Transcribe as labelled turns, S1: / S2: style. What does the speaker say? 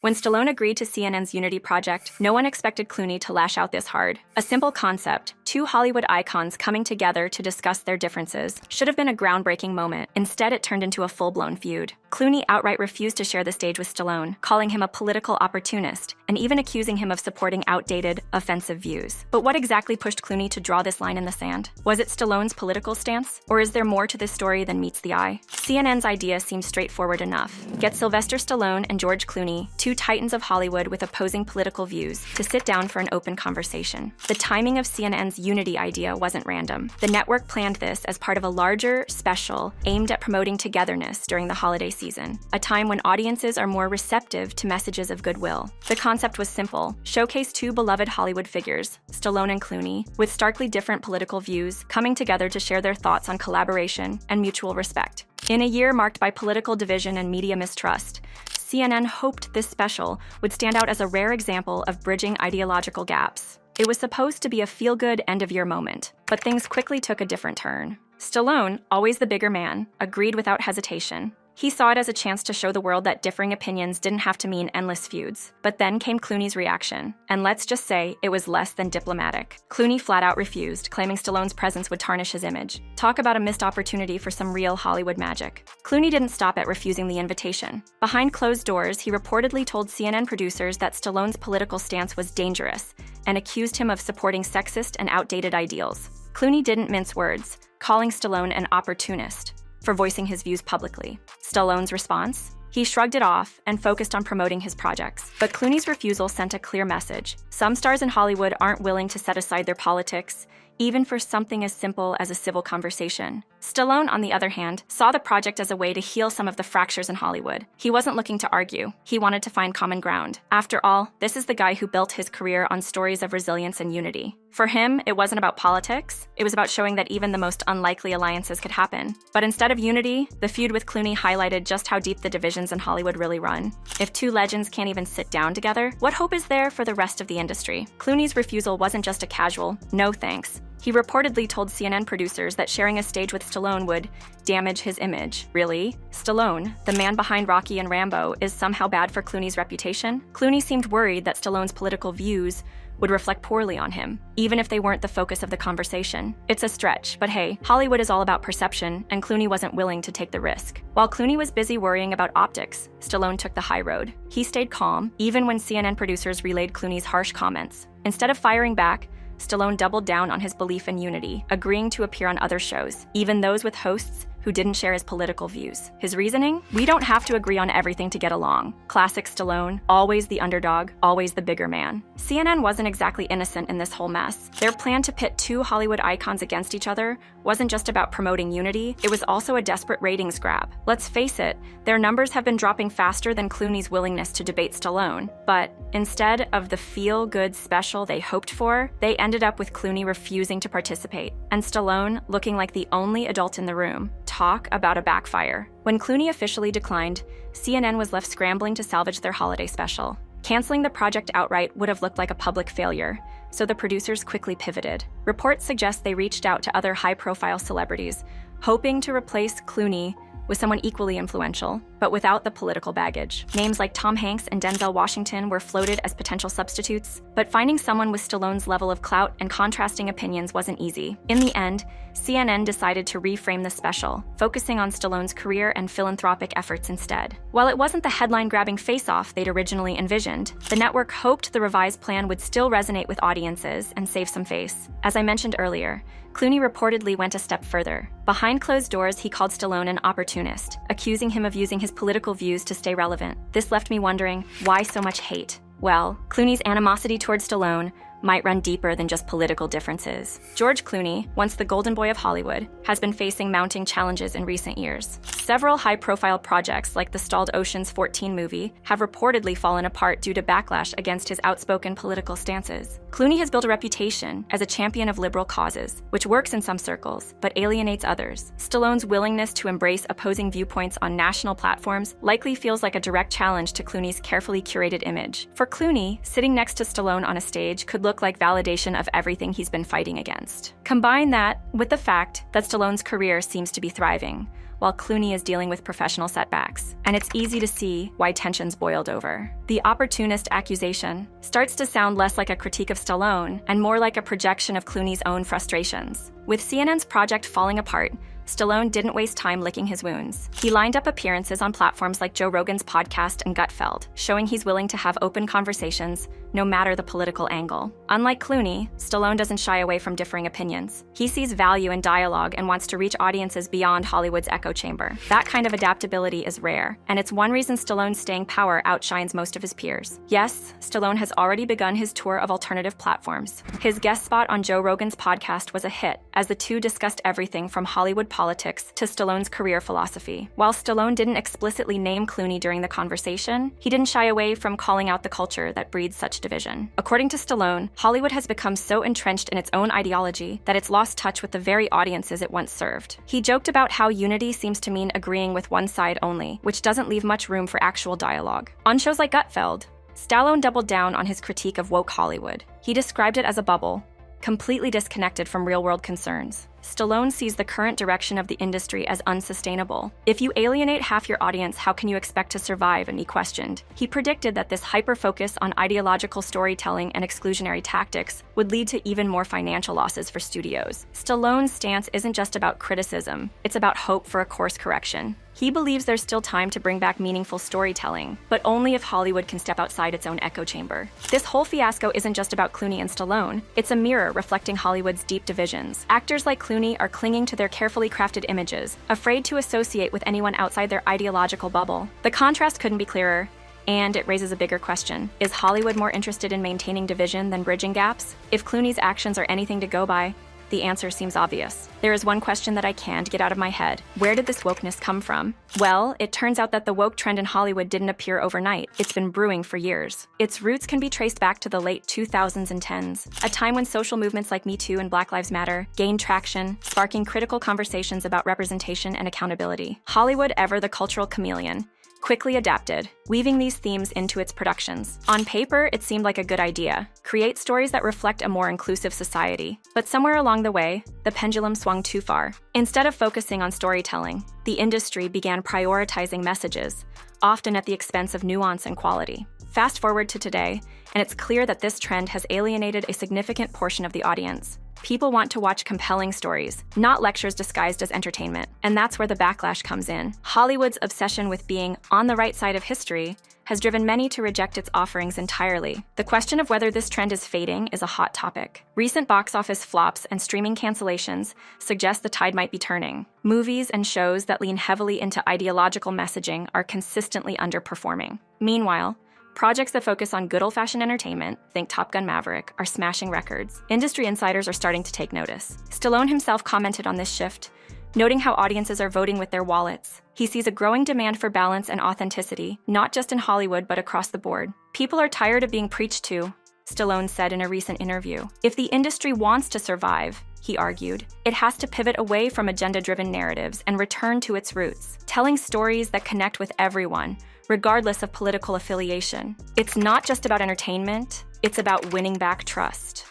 S1: When Stallone agreed to CNN's Unity project, no one expected Clooney to lash out this hard. A simple concept, two Hollywood icons coming together to discuss their differences, should have been a groundbreaking moment. Instead, it turned into a full-blown feud. Clooney outright refused to share the stage with Stallone, calling him a political opportunist, and even accusing him of supporting outdated, offensive views. But what exactly pushed Clooney to draw this line in the sand? Was it Stallone's political stance? Or is there more to this story than meets the eye? CNN's idea seems straightforward enough. Get Sylvester Stallone and George Clooney, two titans of Hollywood with opposing political views, to sit down for an open conversation. The timing of CNN's Unity idea wasn't random. The network planned this as part of a larger special aimed at promoting togetherness during the holiday season, a time when audiences are more receptive to messages of goodwill. The concept was simple: showcase two beloved Hollywood figures, Stallone and Clooney, with starkly different political views, coming together to share their thoughts on collaboration and mutual respect. In a year marked by political division and media mistrust, CNN hoped this special would stand out as a rare example of bridging ideological gaps. It was supposed to be a feel-good end-of-year moment, but things quickly took a different turn. Stallone, always the bigger man, agreed without hesitation. He saw it as a chance to show the world that differing opinions didn't have to mean endless feuds. But then came Clooney's reaction, and let's just say it was less than diplomatic. Clooney flat out refused, claiming Stallone's presence would tarnish his image. Talk about a missed opportunity for some real Hollywood magic. Clooney didn't stop at refusing the invitation. Behind closed doors, he reportedly told CNN producers that Stallone's political stance was dangerous and accused him of supporting sexist and outdated ideals. Clooney didn't mince words, calling Stallone an opportunist for voicing his views publicly. Stallone's response? He shrugged it off and focused on promoting his projects. But Clooney's refusal sent a clear message. Some stars in Hollywood aren't willing to set aside their politics, even for something as simple as a civil conversation. Stallone, on the other hand, saw the project as a way to heal some of the fractures in Hollywood. He wasn't looking to argue. He wanted to find common ground. After all, this is the guy who built his career on stories of resilience and unity. For him, it wasn't about politics. It was about showing that even the most unlikely alliances could happen. But instead of unity, the feud with Clooney highlighted just how deep the divisions in Hollywood really run. If two legends can't even sit down together, what hope is there for the rest of the industry? Clooney's refusal wasn't just a casual, no thanks. He reportedly told CNN producers that sharing a stage with Stallone would damage his image. Really? Stallone, the man behind Rocky and Rambo, is somehow bad for Clooney's reputation? Clooney seemed worried that Stallone's political views would reflect poorly on him, even if they weren't the focus of the conversation. It's a stretch, but hey, Hollywood is all about perception, and Clooney wasn't willing to take the risk. While Clooney was busy worrying about optics, Stallone took the high road. He stayed calm, even when CNN producers relayed Clooney's harsh comments. Instead of firing back, Stallone doubled down on his belief in unity, agreeing to appear on other shows, even those with hosts who didn't share his political views. His reasoning? We don't have to agree on everything to get along. Classic Stallone, always the underdog, always the bigger man. CNN wasn't exactly innocent in this whole mess. Their plan to pit two Hollywood icons against each other wasn't just about promoting unity, it was also a desperate ratings grab. Let's face it, their numbers have been dropping faster than Clooney's willingness to debate Stallone. But instead of the feel-good special they hoped for, they ended up with Clooney refusing to participate, and Stallone looking like the only adult in the room. Talk about a backfire. When Clooney officially declined, CNN was left scrambling to salvage their holiday special. Canceling the project outright would have looked like a public failure, so the producers quickly pivoted. Reports suggest they reached out to other high-profile celebrities, hoping to replace Clooney with someone equally influential, but without the political baggage. Names like Tom Hanks and Denzel Washington were floated as potential substitutes, but finding someone with Stallone's level of clout and contrasting opinions wasn't easy. In the end, CNN decided to reframe the special, focusing on Stallone's career and philanthropic efforts instead. While it wasn't the headline-grabbing face-off they'd originally envisioned, the network hoped the revised plan would still resonate with audiences and save some face. As I mentioned earlier, Clooney reportedly went a step further. Behind closed doors, he called Stallone an opportunist, accusing him of using his political views to stay relevant. This left me wondering, why so much hate? Well, Clooney's animosity towards Stallone might run deeper than just political differences. George Clooney, once the golden boy of Hollywood, has been facing mounting challenges in recent years. Several high-profile projects, like the stalled Ocean's 14 movie, have reportedly fallen apart due to backlash against his outspoken political stances. Clooney has built a reputation as a champion of liberal causes, which works in some circles, but alienates others. Stallone's willingness to embrace opposing viewpoints on national platforms likely feels like a direct challenge to Clooney's carefully curated image. For Clooney, sitting next to Stallone on a stage could look like validation of everything he's been fighting against. Combine that with the fact that Stallone's career seems to be thriving, while Clooney is dealing with professional setbacks. And it's easy to see why tensions boiled over. The opportunist accusation starts to sound less like a critique of Stallone and more like a projection of Clooney's own frustrations. With CNN's project falling apart, Stallone didn't waste time licking his wounds. He lined up appearances on platforms like Joe Rogan's podcast and Gutfeld, showing he's willing to have open conversations, no matter the political angle. Unlike Clooney, Stallone doesn't shy away from differing opinions. He sees value in dialogue and wants to reach audiences beyond Hollywood's echo chamber. That kind of adaptability is rare, and it's one reason Stallone's staying power outshines most of his peers. Yes, Stallone has already begun his tour of alternative platforms. His guest spot on Joe Rogan's podcast was a hit, as the two discussed everything from Hollywood politics to Stallone's career philosophy. While Stallone didn't explicitly name Clooney during the conversation, he didn't shy away from calling out the culture that breeds such division. According to Stallone, Hollywood has become so entrenched in its own ideology that it's lost touch with the very audiences it once served. He joked about how unity seems to mean agreeing with one side only, which doesn't leave much room for actual dialogue. On shows like Gutfeld, Stallone doubled down on his critique of woke Hollywood. He described it as a bubble, completely disconnected from real-world concerns. Stallone sees the current direction of the industry as unsustainable. If you alienate half your audience, how can you expect to survive and be questioned? He predicted that this hyper-focus on ideological storytelling and exclusionary tactics would lead to even more financial losses for studios. Stallone's stance isn't just about criticism, it's about hope for a course correction. He believes there's still time to bring back meaningful storytelling, but only if Hollywood can step outside its own echo chamber. This whole fiasco isn't just about Clooney and Stallone, it's a mirror reflecting Hollywood's deep divisions. Actors like Clooney are clinging to their carefully crafted images, afraid to associate with anyone outside their ideological bubble. The contrast couldn't be clearer, and it raises a bigger question. Is Hollywood more interested in maintaining division than bridging gaps? If Clooney's actions are anything to go by, the answer seems obvious. There is one question that I can't get out of my head. Where did this wokeness come from? Well, it turns out that the woke trend in Hollywood didn't appear overnight. It's been brewing for years. Its roots can be traced back to the late 2000s and 10s, a time when social movements like Me Too and Black Lives Matter gained traction, sparking critical conversations about representation and accountability. Hollywood, ever the cultural chameleon, quickly adapted, weaving these themes into its productions. On paper, it seemed like a good idea. Create stories that reflect a more inclusive society. But somewhere along the way, the pendulum swung too far. Instead of focusing on storytelling, the industry began prioritizing messages, often at the expense of nuance and quality. Fast forward to today, and it's clear that this trend has alienated a significant portion of the audience. People want to watch compelling stories, not lectures disguised as entertainment. And that's where the backlash comes in. Hollywood's obsession with being on the right side of history has driven many to reject its offerings entirely. The question of whether this trend is fading is a hot topic. Recent box office flops and streaming cancellations suggest the tide might be turning. Movies and shows that lean heavily into ideological messaging are consistently underperforming. Meanwhile, projects that focus on good old-fashioned entertainment, think Top Gun Maverick, are smashing records. Industry insiders are starting to take notice. Stallone himself commented on this shift, noting how audiences are voting with their wallets. He sees a growing demand for balance and authenticity, not just in Hollywood, but across the board. People are tired of being preached to, Stallone said in a recent interview. If the industry wants to survive, he argued, it has to pivot away from agenda-driven narratives and return to its roots, telling stories that connect with everyone, regardless of political affiliation. It's not just about entertainment, it's about winning back trust.